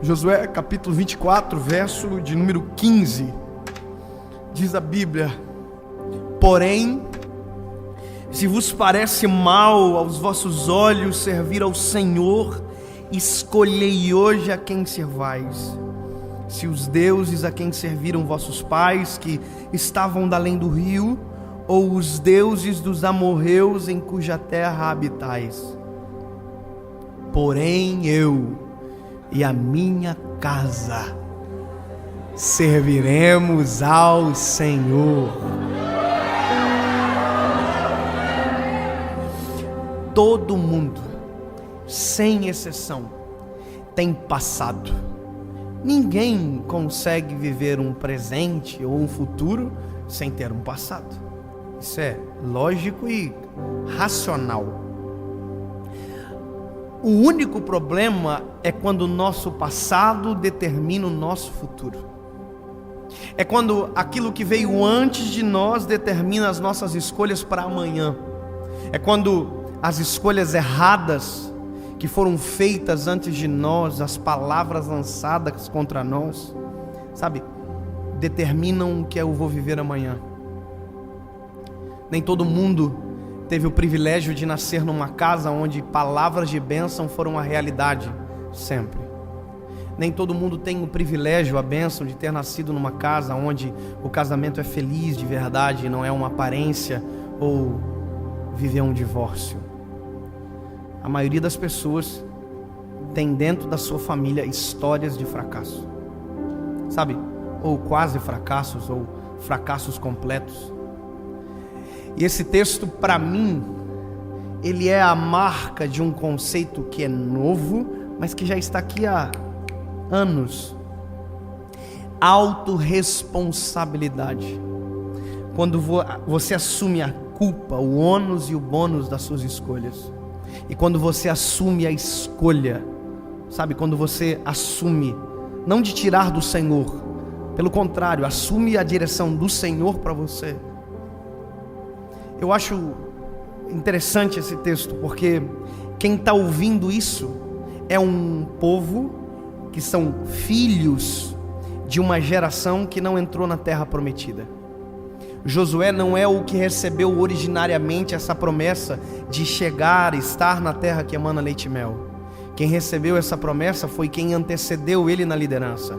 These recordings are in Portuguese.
Josué capítulo 24, verso de número 15, diz a Bíblia: porém, se vos parece mal aos vossos olhos servir ao Senhor, escolhei hoje a quem servais. Se os deuses a quem serviram vossos pais, que estavam da além do rio, ou os deuses dos amorreus em cuja terra habitais. Porém eu e a minha casa serviremos ao Senhor. Todo mundo, sem exceção, tem passado. Ninguém consegue viver um presente ou um futuro sem ter um passado. Isso é lógico e racional. O único problema é quando o nosso passado determina o nosso futuro. É quando aquilo que veio antes de nós determina as nossas escolhas para amanhã. É quando as escolhas erradas que foram feitas antes de nós, as palavras lançadas contra nós, determinam o que eu vou viver amanhã. Nem todo mundo teve o privilégio de nascer numa casa onde palavras de bênção foram a realidade sempre. Nem todo mundo tem o privilégio, a bênção de ter nascido numa casa onde o casamento é feliz de verdade, não é uma aparência ou viver um divórcio. A maioria das pessoas tem dentro da sua família histórias de fracasso, ou quase fracassos, ou fracassos completos. E esse texto, para mim, ele é a marca de um conceito que é novo, mas que já está aqui há anos. Autorresponsabilidade. Quando você assume a culpa, o ônus e o bônus das suas escolhas. E quando você assume a escolha, quando você assume, não de tirar do Senhor, pelo contrário, assume a direção do Senhor para você. Eu acho interessante esse texto, porque quem está ouvindo isso é um povo que são filhos de uma geração que não entrou na terra prometida. Josué não é o que recebeu originariamente essa promessa de chegar, estar na terra que emana leite e mel. Quem recebeu essa promessa foi quem antecedeu ele na liderança.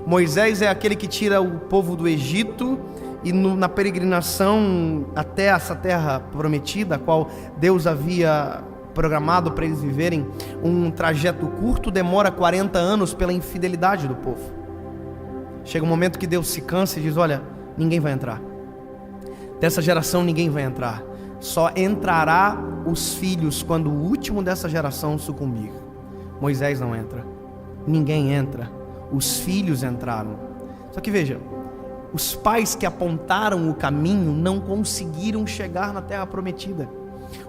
Moisés é aquele que tira o povo do Egito e na peregrinação até essa terra prometida, a qual Deus havia programado para eles viverem, um trajeto curto, demora 40 anos pela infidelidade do povo. Chega um momento que Deus se cansa e diz: olha, ninguém vai entrar. Dessa geração ninguém vai entrar. Só entrará os filhos quando o último dessa geração sucumbir. Moisés não entra. Ninguém entra. Os filhos entraram. Só que veja, os pais que apontaram o caminho não conseguiram chegar na terra prometida.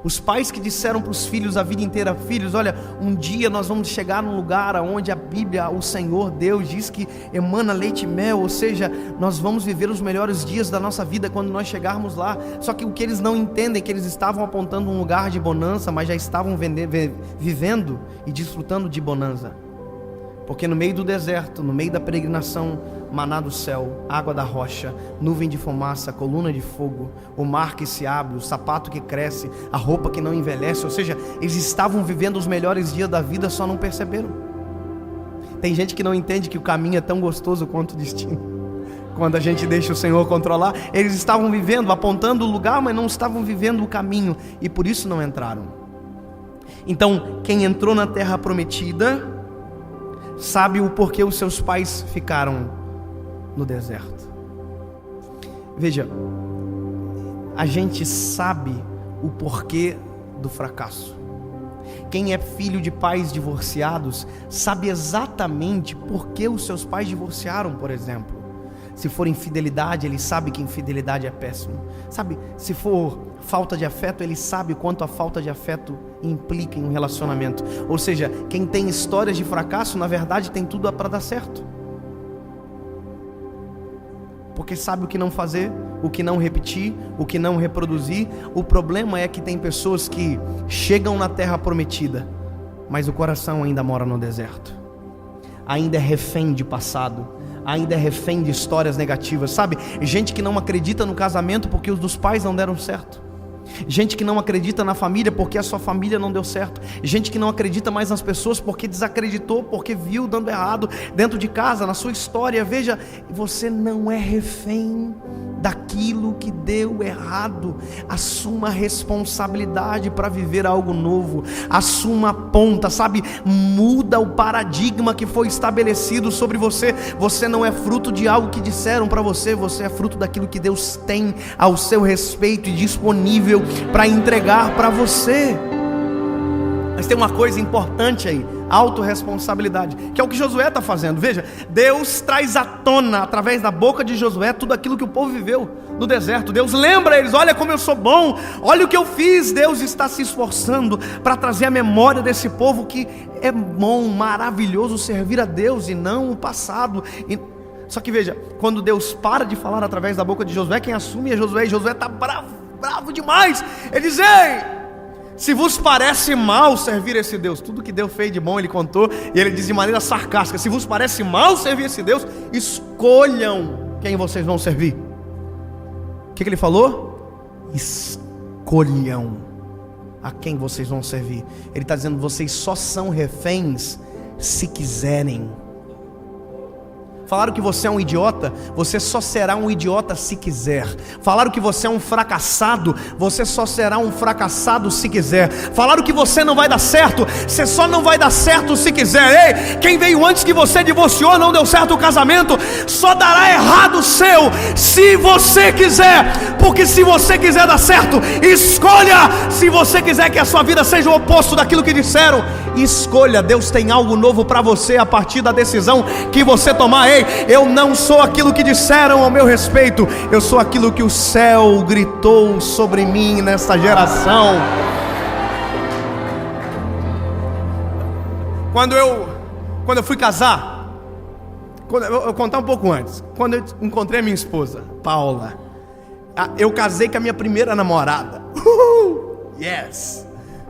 Os pais que disseram para os filhos a vida inteira: filhos, olha, um dia nós vamos chegar num lugar onde a Bíblia, o Senhor Deus diz que emana leite e mel, ou seja, nós vamos viver os melhores dias da nossa vida quando nós chegarmos lá. Só que o que eles não entendem é que eles estavam apontando um lugar de bonança, mas já estavam vivendo e desfrutando de bonança. Porque no meio do deserto, no meio da peregrinação, maná do céu, água da rocha, nuvem de fumaça, coluna de fogo, o mar que se abre, o sapato que cresce, a roupa que não envelhece, ou seja, eles estavam vivendo os melhores dias da vida, só não perceberam. Tem gente que não entende que o caminho é tão gostoso quanto o destino. Quando a gente deixa o Senhor controlar, eles estavam vivendo, apontando o lugar, mas não estavam vivendo o caminho, e por isso não entraram. Então, quem entrou na terra prometida sabe o porquê os seus pais ficaram no deserto. Veja, a gente sabe o porquê do fracasso. Quem é filho de pais divorciados sabe exatamente por que os seus pais divorciaram, por exemplo. Se for infidelidade, ele sabe que infidelidade é péssimo. Se for falta de afeto, ele sabe o quanto a falta de afeto implica em um relacionamento. Ou seja, quem tem histórias de fracasso, na verdade tem tudo para dar certo. Porque sabe o que não fazer, o que não repetir, o que não reproduzir. O problema é que tem pessoas que chegam na terra prometida, mas o coração ainda mora no deserto. ainda é refém de passado, ainda é refém de histórias negativas, sabe? Gente que não acredita no casamento porque os dos pais não deram certo. Gente que não acredita na família porque a sua família não deu certo. Gente que não acredita mais nas pessoas porque desacreditou, porque viu dando errado dentro de casa, na sua história. Veja, você não é refém daquilo que deu errado. Assuma a responsabilidade para viver algo novo. Assuma a ponta, sabe? Muda o paradigma que foi estabelecido sobre você. Você não é fruto de algo que disseram para você. Você é fruto daquilo que Deus tem ao seu respeito e disponível para entregar para você. Mas tem uma coisa importante aí: autorresponsabilidade, que é o que Josué está fazendo. Veja, Deus traz à tona, através da boca de Josué, tudo aquilo que o povo viveu no deserto. Deus lembra eles: olha como eu sou bom, olha o que eu fiz. Deus está se esforçando para trazer a memória desse povo que é bom, maravilhoso servir a Deus e não o passado. Só que veja, quando Deus para de falar através da boca de Josué, quem assume é Josué, e Josué está bravo demais. Ele diz: ei, se vos parece mal servir esse Deus, tudo que Deus fez de bom ele contou, e ele diz de maneira sarcástica: se vos parece mal servir esse Deus, escolham quem vocês vão servir. O que ele falou? Escolham a quem vocês vão servir. Ele está dizendo: vocês só são reféns se quiserem. Falaram que você é um idiota, você só será um idiota se quiser. Falaram que você é um fracassado, você só será um fracassado se quiser. Falaram que você não vai dar certo, você só não vai dar certo se quiser. Ei, quem veio antes que você divorciou, não deu certo o casamento, só dará errado o seu se você quiser. Porque se você quiser dar certo, escolha. Se você quiser que a sua vida seja o oposto daquilo que disseram, escolha. Deus tem algo novo para você a partir da decisão que você tomar. Ei, eu não sou aquilo que disseram ao meu respeito, eu sou aquilo que o céu gritou sobre mim nesta geração. Quando eu fui casar, eu vou contar um pouco antes. Quando eu encontrei a minha esposa, Paula, eu casei com a minha primeira namorada. Yes,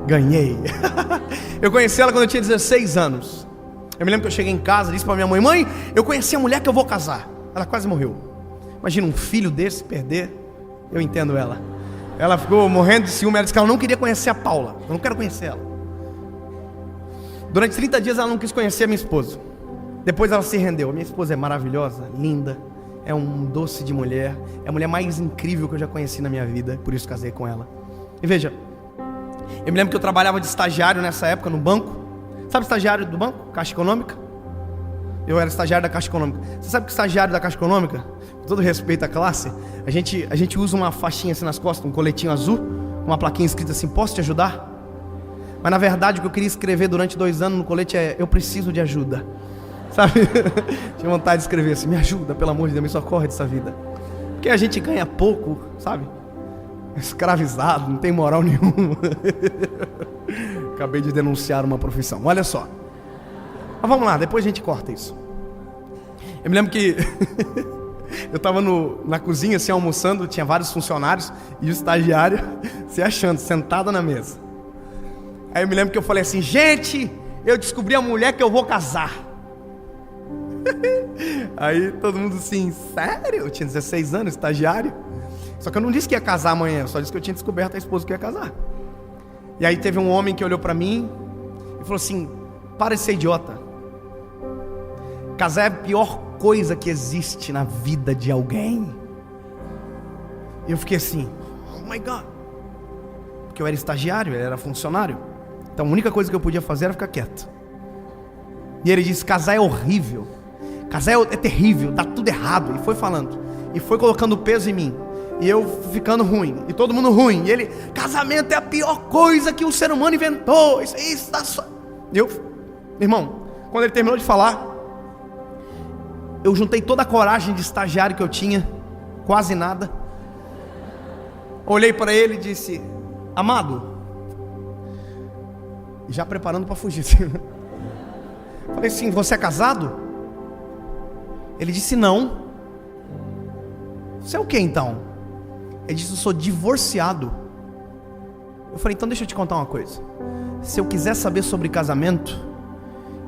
ganhei. Eu conheci ela quando eu tinha 16 anos. Eu me lembro que eu cheguei em casa, disse para minha mãe: mãe, eu conheci a mulher que eu vou casar. Ela quase morreu. Imagina um filho desse perder. Eu entendo ela. Ela ficou morrendo de ciúme. Ela disse que ela não queria conhecer a Paula. Eu não quero conhecer ela. Durante 30 dias ela não quis conhecer a minha esposa. Depois ela se rendeu. A minha esposa é maravilhosa, linda, é um doce de mulher, é a mulher mais incrível que eu já conheci na minha vida. Por isso casei com ela. E veja, eu me lembro que eu trabalhava de estagiário nessa época no banco. Sabe estagiário do banco? Caixa Econômica? Eu era estagiário da Caixa Econômica. Você sabe que estagiário da Caixa Econômica, com todo respeito à classe, a gente usa uma faixinha assim nas costas, um coletinho azul, uma plaquinha escrita assim: posso te ajudar? Mas na verdade o que eu queria escrever durante 2 anos no colete é: eu preciso de ajuda. Sabe? Tinha vontade de escrever assim: me ajuda, pelo amor de Deus, me socorre dessa vida. Porque a gente ganha pouco, sabe? Escravizado, não tem moral nenhuma. Acabei de denunciar uma profissão. Olha só. Mas vamos lá, depois a gente corta isso. Eu me lembro que eu estava na cozinha assim, almoçando, tinha vários funcionários e o estagiário se achando, sentado na mesa. Aí eu me lembro que eu falei assim: gente, eu descobri a mulher que eu vou casar. Aí todo mundo assim: sério? Eu tinha 16 anos, estagiário. Só que eu não disse que ia casar amanhã, eu só disse que eu tinha descoberto a esposa que ia casar. E aí teve um homem que olhou pra mim e falou assim: para de ser idiota. Casar é a pior coisa que existe na vida de alguém. E eu fiquei assim: oh my God. Porque eu era estagiário, ele era funcionário. Então a única coisa que eu podia fazer era ficar quieto. E ele disse: casar é horrível, casar é terrível, dá tudo errado. E foi falando, e foi colocando peso em mim. E eu ficando ruim, e todo mundo ruim. E ele: casamento é a pior coisa que o ser humano inventou. Isso aí está só. Irmão, quando ele terminou de falar, eu juntei toda a coragem de estagiário que eu tinha, quase nada. Olhei para ele e disse: amado, já preparando para fugir. Falei assim: você é casado? Ele disse: não. Você é o que então? Ele disse: eu sou divorciado. Eu falei: então deixa eu te contar uma coisa. Se eu quiser saber sobre casamento,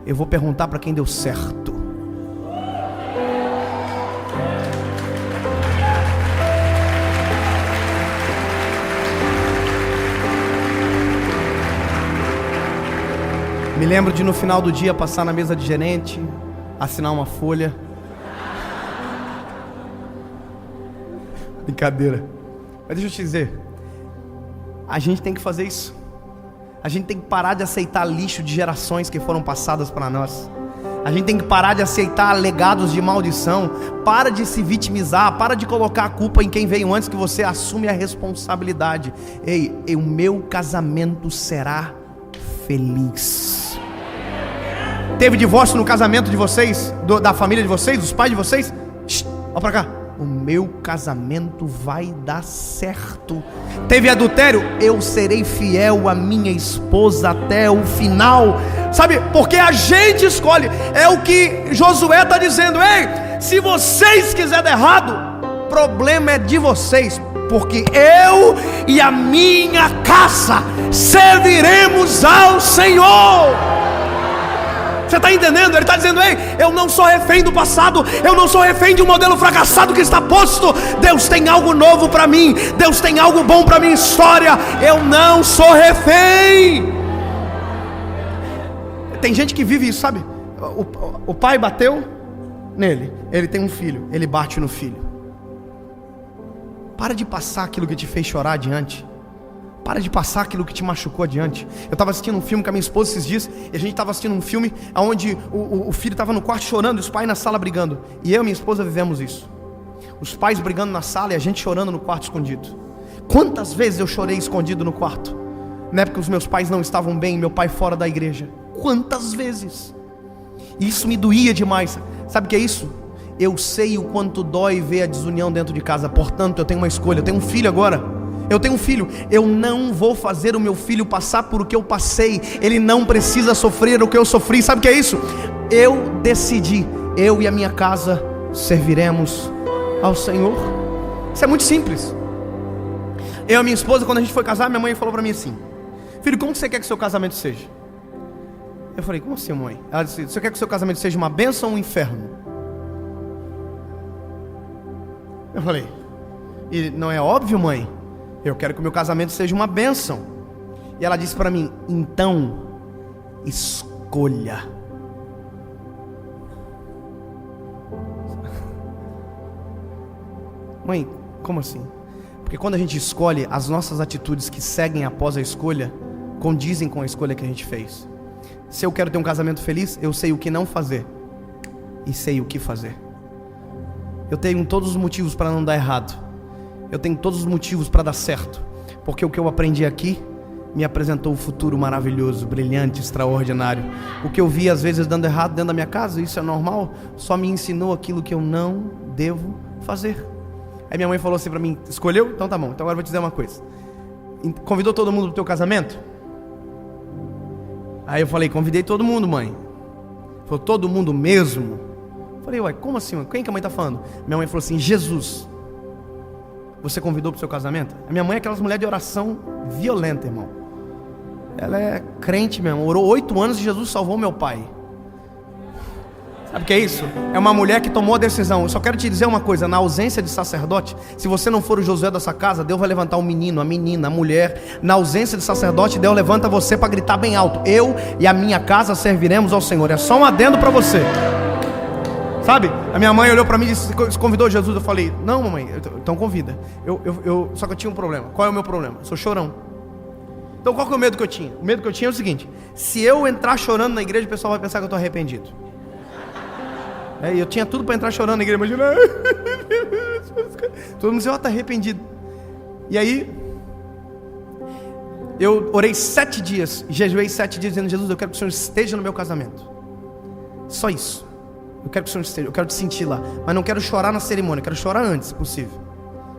eu vou perguntar para quem deu certo. Me lembro de no final do dia passar na mesa de gerente, assinar uma folha. Brincadeira. Mas deixa eu te dizer, a gente tem que fazer isso. A gente tem que parar de aceitar lixo de gerações que foram passadas para nós. A gente tem que parar de aceitar legados de maldição. Para de se vitimizar, para de colocar a culpa em quem veio antes, que você assume a responsabilidade. Ei, o meu casamento será feliz. Teve divórcio no casamento de vocês, da família de vocês, dos pais de vocês? Olha pra cá. O meu casamento vai dar certo. Teve adultério? Eu serei fiel à minha esposa até o final. Sabe, porque a gente escolhe. É o que Josué está dizendo. Ei, se vocês quiserem dar errado, o problema é de vocês, porque eu e a minha casa serviremos ao Senhor. Você está entendendo? Ele está dizendo: ei, eu não sou refém do passado, eu não sou refém de um modelo fracassado que está posto. Deus tem algo novo para mim, Deus tem algo bom para minha história. Eu não sou refém. Tem gente que vive isso, sabe? O pai bateu nele, ele tem um filho, ele bate no filho. Para de passar aquilo que te fez chorar adiante. Para de passar aquilo que te machucou adiante. Eu estava assistindo um filme com a minha esposa esses dias, e a gente estava assistindo um filme onde o filho estava no quarto chorando e os pais na sala brigando. E eu e minha esposa vivemos isso. Os pais brigando na sala e a gente chorando no quarto escondido. Quantas vezes eu chorei escondido no quarto, na época os meus pais não estavam bem, meu pai fora da igreja. Quantas vezes. E isso me doía demais. Sabe o que é isso? Eu sei o quanto dói ver a desunião dentro de casa. Portanto, eu tenho uma escolha. Eu tenho um filho agora. Eu tenho um filho, eu não vou fazer o meu filho passar por o que eu passei. Ele não precisa sofrer o que eu sofri. Sabe o que é isso? Eu decidi, eu e a minha casa serviremos ao Senhor. Isso é muito simples. Eu e a minha esposa, quando a gente foi casar, minha mãe falou para mim assim: filho, como você quer que seu casamento seja? Eu falei: como assim, mãe? Ela disse: você quer que seu casamento seja uma bênção ou um inferno? Eu falei: e não é óbvio, mãe? Eu quero que o meu casamento seja uma bênção. E ela disse para mim: então, escolha. Mãe, como assim? Porque quando a gente escolhe, as nossas atitudes que seguem após a escolha condizem com a escolha que a gente fez. Se eu quero ter um casamento feliz, eu sei o que não fazer e sei o que fazer. Eu tenho todos os motivos para não dar errado. Eu tenho todos os motivos para dar certo, porque o que eu aprendi aqui me apresentou um futuro maravilhoso, brilhante, extraordinário. O que eu vi às vezes dando errado dentro da minha casa, isso é normal, só me ensinou aquilo que eu não devo fazer. Aí minha mãe falou assim para mim: escolheu? Então tá bom, então agora eu vou te dizer uma coisa. Convidou todo mundo pro teu casamento? Aí eu falei: convidei todo mundo, mãe. Falou: todo mundo mesmo? Eu falei: uai, como assim, mãe? Quem que a mãe tá falando? Minha mãe falou assim: Jesus. Você convidou para o seu casamento? A minha mãe é aquelas mulheres de oração violenta, irmão. Ela é crente mesmo. Orou 8 anos e Jesus salvou meu pai. Sabe o que é isso? É uma mulher que tomou a decisão. Eu só quero te dizer uma coisa: na ausência de sacerdote, se você não for o Josué dessa casa, Deus vai levantar um menino, a menina, a mulher. Na ausência de sacerdote, Deus levanta você para gritar bem alto: eu e a minha casa serviremos ao Senhor. É só um adendo para você. Sabe? A minha mãe olhou para mim e disse: convidou Jesus? Eu falei: não, mamãe, então convida. Só que eu tinha um problema. Qual é o meu problema? Eu sou chorão. Então qual que é o medo que eu tinha? O medo que eu tinha é o seguinte: se eu entrar chorando na igreja, o pessoal vai pensar que eu estou arrependido. Eu tinha tudo para entrar chorando na igreja. Imagina, todo mundo dizia: ó, está arrependido. E aí eu orei 7 dias, jejuei 7 dias dizendo: Jesus, eu quero que o Senhor esteja no meu casamento. Só isso. Eu quero que o Senhor esteja, eu quero te sentir lá. Mas não quero chorar na cerimônia, quero chorar antes, se possível,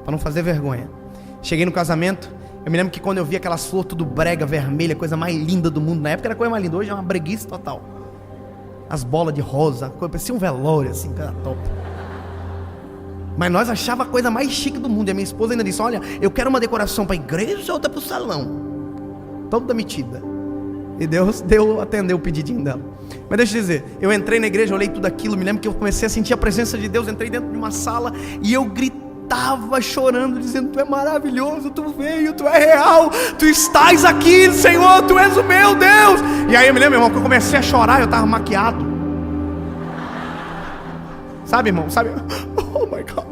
para não fazer vergonha. Cheguei no casamento, eu me lembro que quando eu vi aquelas flores tudo brega, vermelha, coisa mais linda do mundo. Na época era a coisa mais linda, hoje é uma breguice total. As bolas de rosa, parecia um velório assim, cara, top. Mas nós achava a coisa mais chique do mundo. E a minha esposa ainda disse: olha, eu quero uma decoração para a igreja ou outra para o salão. Toda metida. E Deus atendeu o pedidinho dela. Mas deixa eu dizer, eu entrei na igreja, olhei tudo aquilo, me lembro que eu comecei a sentir a presença de Deus, entrei dentro de uma sala e eu gritava chorando, dizendo: Tu é maravilhoso, Tu veio, Tu é real, Tu estás aqui, Senhor, Tu és o meu Deus. E aí eu me lembro, irmão, que eu comecei a chorar, eu estava maquiado. Sabe, irmão, sabe? Oh my God.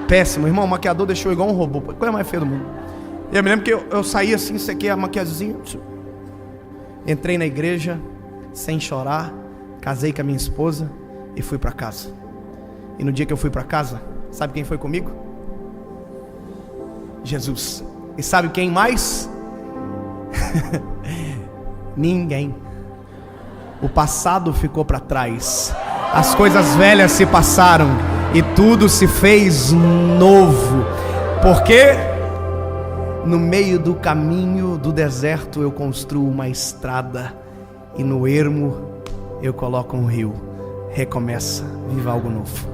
Péssimo, irmão, o maquiador deixou igual um robô, coisa mais feia do mundo. E eu me lembro que eu saí assim, sequei a maquiagemzinha, entrei na igreja, sem chorar, casei com a minha esposa e fui para casa. E no dia que eu fui para casa, sabe quem foi comigo? Jesus. E sabe quem mais? Ninguém. O passado ficou para trás, as coisas velhas se passaram e tudo se fez novo. Porque no meio do caminho do deserto eu construo uma estrada, e no ermo eu coloco um rio. Recomeça, viva algo novo.